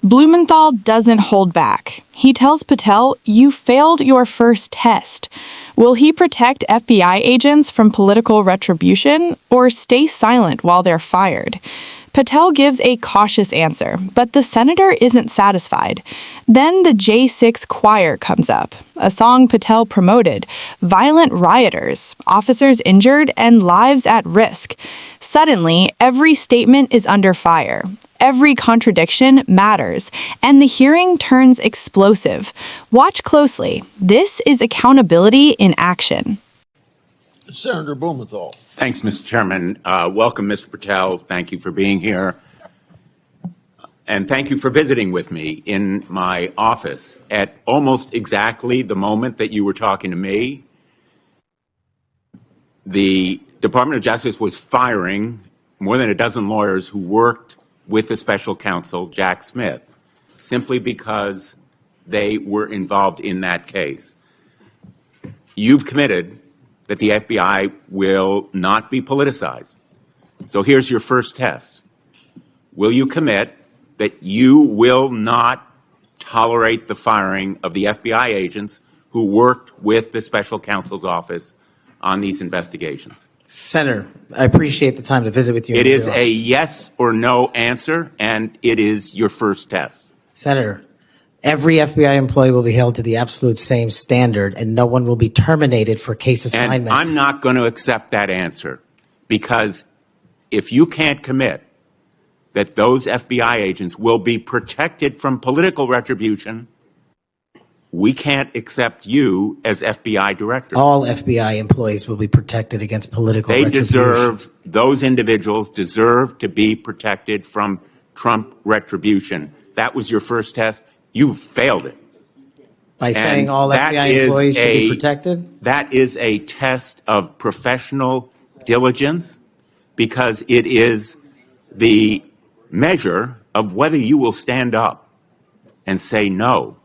Blumenthal doesn't hold back. He tells Patel, "You failed your first test." Will he protect FBI agents from political retribution or stay silent while they're fired? Patel gives a cautious answer, but the senator isn't satisfied. Then the J6 choir comes up, a song Patel promoted: violent rioters, officers injured, and lives at risk. Suddenly, every statement is under fire. Every contradiction matters, and the hearing turns explosive. Watch closely. This is accountability in action. Senator Blumenthal. Thanks, Mr. Chairman. Welcome, Mr. Patel. Thank you for being here. And thank you for visiting with me in my office at almost exactly the moment that you were talking to me. The Department of Justice was firing more than a dozen lawyers who worked with the special counsel, Jack Smith, simply because they were involved in that case. You've committed that the FBI will not be politicized. So here's your first test. Will you commit that you will not tolerate the firing of the FBI agents who worked with the special counsel's office on these investigations? Senator, I appreciate the time to visit with you. It is a yes or no answer, and it is your first test. Senator, every FBI employee will be held to the absolute same standard, and no one will be terminated for case assignments. And I'm not going to accept that answer, because if you can't commit that those FBI agents will be protected from political retribution, we can't accept you as FBI director. All FBI employees will be protected against political retribution. Those individuals deserve to be protected from Trump retribution. That was your first test. You failed it. By saying all FBI employees should be protected? That is a test of professional diligence, because it is the measure of whether you will stand up and say no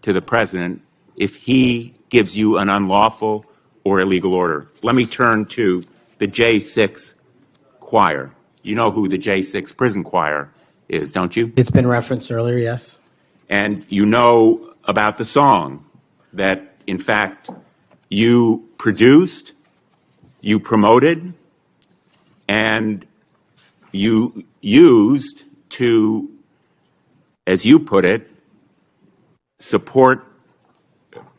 to the president if he gives you an unlawful or illegal order. Let me turn to the J6 choir. You know who the J6 prison choir is, don't you? It's been referenced earlier, yes. And you know about the song that, in fact, you produced, you promoted, and you used to, as you put it,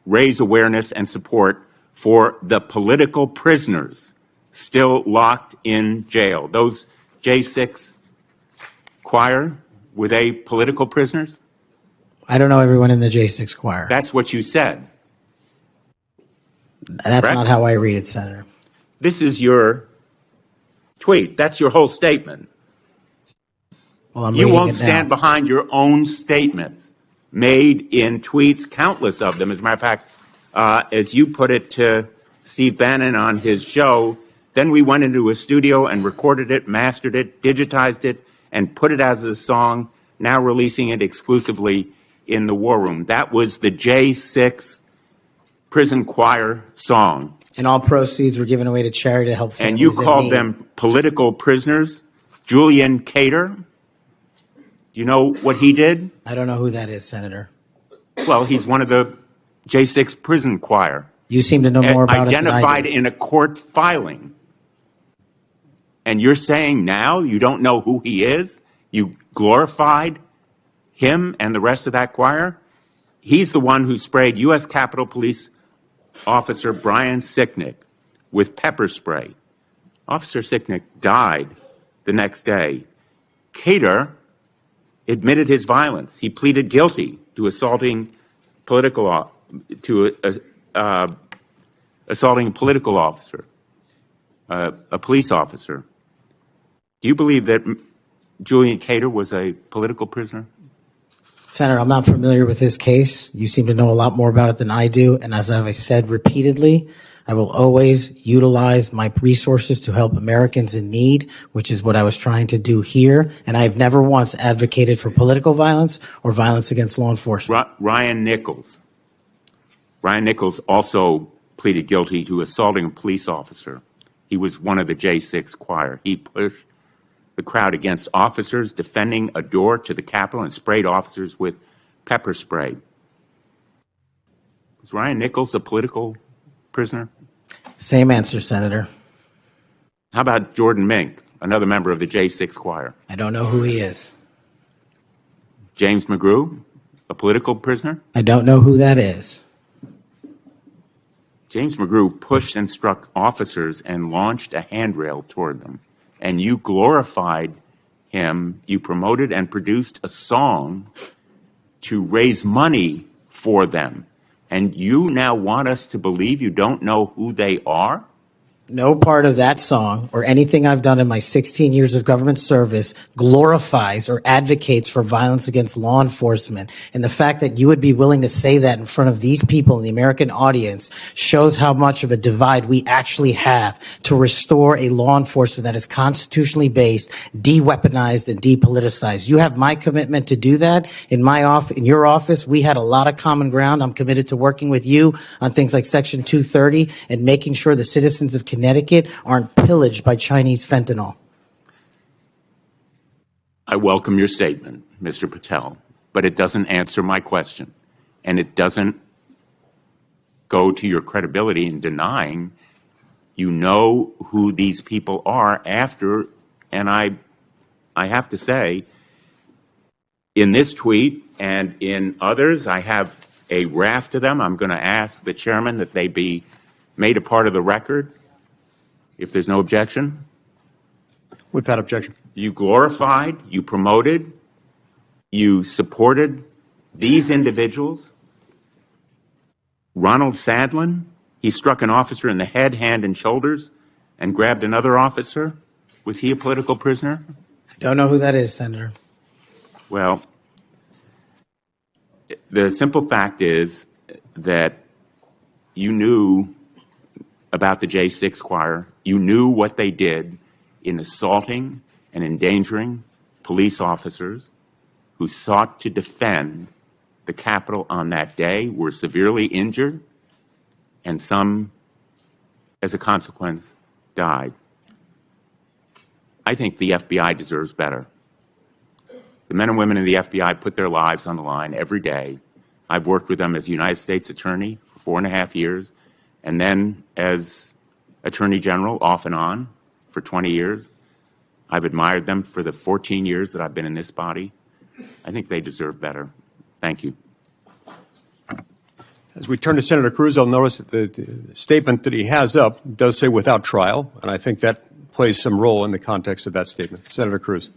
raise awareness and support for the political prisoners still locked in jail. Those J6 choir, were they political prisoners? I don't know everyone in the J6 choir. That's what you said. That's correct? Not how I read it, Senator. This is your tweet. That's your whole statement. Well, you won't stand behind your own statements made in tweets, countless of them. As a matter of fact, as you put it to Steve Bannon on his show, then we went into a studio and recorded it, mastered it, digitized it, and put it as a song, now releasing it exclusively in the War Room. That was the J6 prison choir song. And all proceeds were given away to charity to help families and you in called need. them political prisoners. Julian Cater, do you know what he did? I don't know who that is, Senator. Well, he's one of the J6 prison choir. You seem to know more about it than I do. Identified in a court filing. And you're saying now you don't know who he is? You glorified him and the rest of that choir? He's the one who sprayed U.S. Capitol Police Officer Brian Sicknick with pepper spray. Officer Sicknick died the next day. Cater admitted his violence. He pleaded guilty to assaulting a political officer, a police officer. Do you believe that Julian Cater was a political prisoner? Senator, I'm not familiar with this case. You seem to know a lot more about it than I do. And as I've said repeatedly, I will always utilize my resources to help Americans in need, which is what I was trying to do here. And I've never once advocated for political violence or violence against law enforcement. Ryan Nichols also pleaded guilty to assaulting a police officer. He was one of the J6 choir. He pushed the crowd against officers, defending a door to the Capitol, and sprayed officers with pepper spray. Was Ryan Nichols a political prisoner? Same answer, Senator. How about Jordan Mink, another member of the J6 choir? I don't know who he is. James McGrew, a political prisoner? I don't know who that is. James McGrew pushed and struck officers and launched a handrail toward them. And you glorified him. You promoted and produced a song to raise money for them. And you now want us to believe you don't know who they are? No part of that song or anything I've done in my 16 years of government service glorifies or advocates for violence against law enforcement. And the fact that you would be willing to say that in front of these people in the American audience shows how much of a divide we actually have to restore a law enforcement that is constitutionally based, de-weaponized, and depoliticized. You have my commitment to do that. In your office, we had a lot of common ground. I'm committed to working with you on things like Section 230 and making sure the citizens of Connecticut aren't pillaged by Chinese fentanyl. I welcome your statement, Mr. Patel, but it doesn't answer my question. And it doesn't go to your credibility in denying you know who these people are after, and I have to say, in this tweet and in others, I have a raft of them. I'm going to ask the chairman that they be made a part of the record. If there's no objection. Without objection. You glorified, you promoted, you supported these individuals. Ronald Sadlin, he struck an officer in the head, hand, and shoulders and grabbed another officer. Was he a political prisoner? I don't know who that is, Senator. Well, the simple fact is that you knew about the J6 choir. You knew what they did in assaulting and endangering police officers who sought to defend the Capitol on that day, were severely injured, and some, as a consequence, died. I think the FBI deserves better. The men and women in the FBI put their lives on the line every day. I've worked with them as United States Attorney for 4.5 years, and then as Attorney General off and on for 20 years. I've admired them for the 14 years that I've been in this body. I think they deserve better. Thank you. As we turn to Senator Cruz, I'll notice that the statement that he has up does say without trial, and I think that plays some role in the context of that statement. Senator Cruz.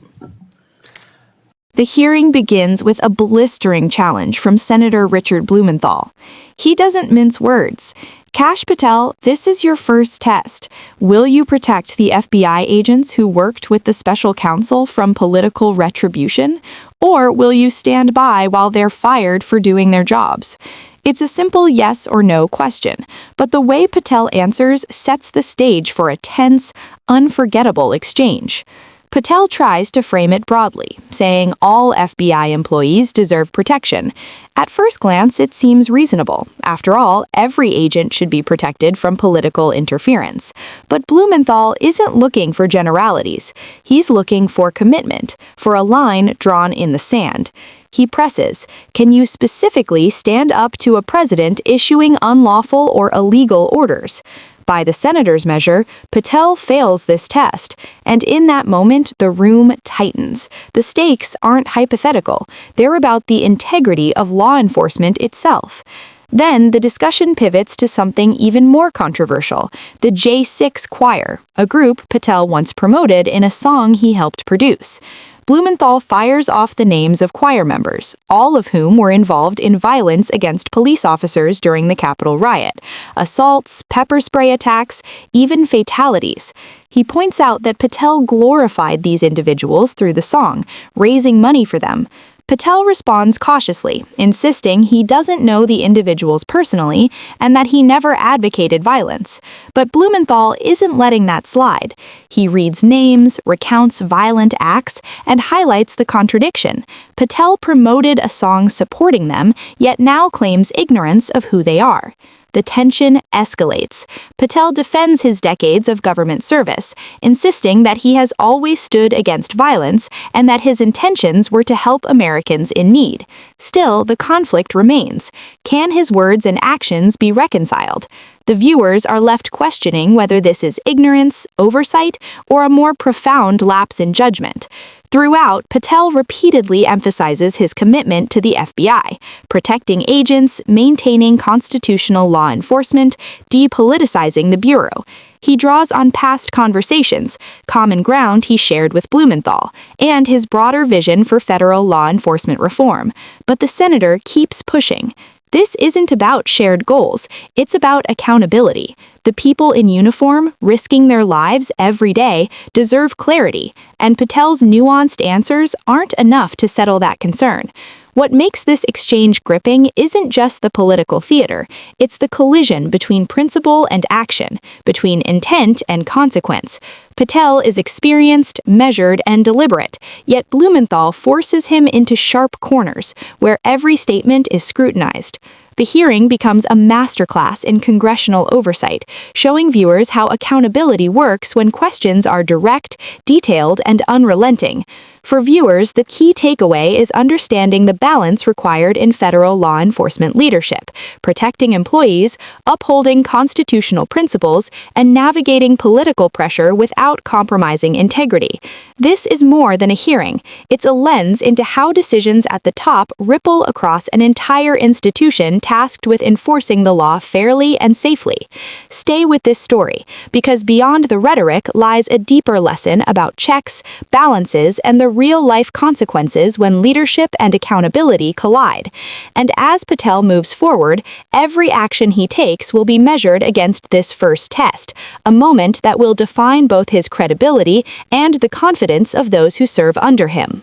The hearing begins with a blistering challenge from Senator Richard Blumenthal. He doesn't mince words. Kash Patel, this is your first test. Will you protect the FBI agents who worked with the special counsel from political retribution? Or will you stand by while they're fired for doing their jobs? It's a simple yes or no question, but the way Patel answers sets the stage for a tense, unforgettable exchange. Patel tries to frame it broadly, saying all FBI employees deserve protection. At first glance, it seems reasonable. After all, every agent should be protected from political interference. But Blumenthal isn't looking for generalities. He's looking for commitment, for a line drawn in the sand. He presses, can you specifically stand up to a president issuing unlawful or illegal orders? By the senator's measure, Patel fails this test, and in that moment, the room tightens. The stakes aren't hypothetical. They're about the integrity of law enforcement itself. Then the discussion pivots to something even more controversial, the J6 Choir, a group Patel once promoted in a song he helped produce. Blumenthal fires off the names of choir members, all of whom were involved in violence against police officers during the Capitol riot, assaults, pepper spray attacks, even fatalities. He points out that Patel glorified these individuals through the song, raising money for them. Patel responds cautiously, insisting he doesn't know the individuals personally and that he never advocated violence. But Blumenthal isn't letting that slide. He reads names, recounts violent acts, and highlights the contradiction. Patel promoted a song supporting them, yet now claims ignorance of who they are. The tension escalates. Patel defends his decades of government service, insisting that he has always stood against violence and that his intentions were to help Americans in need. Still, the conflict remains. Can his words and actions be reconciled? The viewers are left questioning whether this is ignorance, oversight, or a more profound lapse in judgment. Throughout, Patel repeatedly emphasizes his commitment to the FBI, protecting agents, maintaining constitutional law enforcement, depoliticizing the Bureau. He draws on past conversations, common ground he shared with Blumenthal, and his broader vision for federal law enforcement reform. But the senator keeps pushing. This isn't about shared goals, it's about accountability. The people in uniform, risking their lives every day, deserve clarity, and Patel's nuanced answers aren't enough to settle that concern. What makes this exchange gripping isn't just the political theater, it's the collision between principle and action, between intent and consequence. Patel is experienced, measured, and deliberate, yet Blumenthal forces him into sharp corners, where every statement is scrutinized. The hearing becomes a masterclass in congressional oversight, showing viewers how accountability works when questions are direct, detailed, and unrelenting. For viewers, the key takeaway is understanding the balance required in federal law enforcement leadership, protecting employees, upholding constitutional principles, and navigating political pressure without compromising integrity. This is more than a hearing. It's a lens into how decisions at the top ripple across an entire institution tasked with enforcing the law fairly and safely. Stay with this story, because beyond the rhetoric lies a deeper lesson about checks, balances, and the real-life consequences when leadership and accountability collide. And as Patel moves forward, every action he takes will be measured against this first test, a moment that will define both his credibility and the confidence of those who serve under him.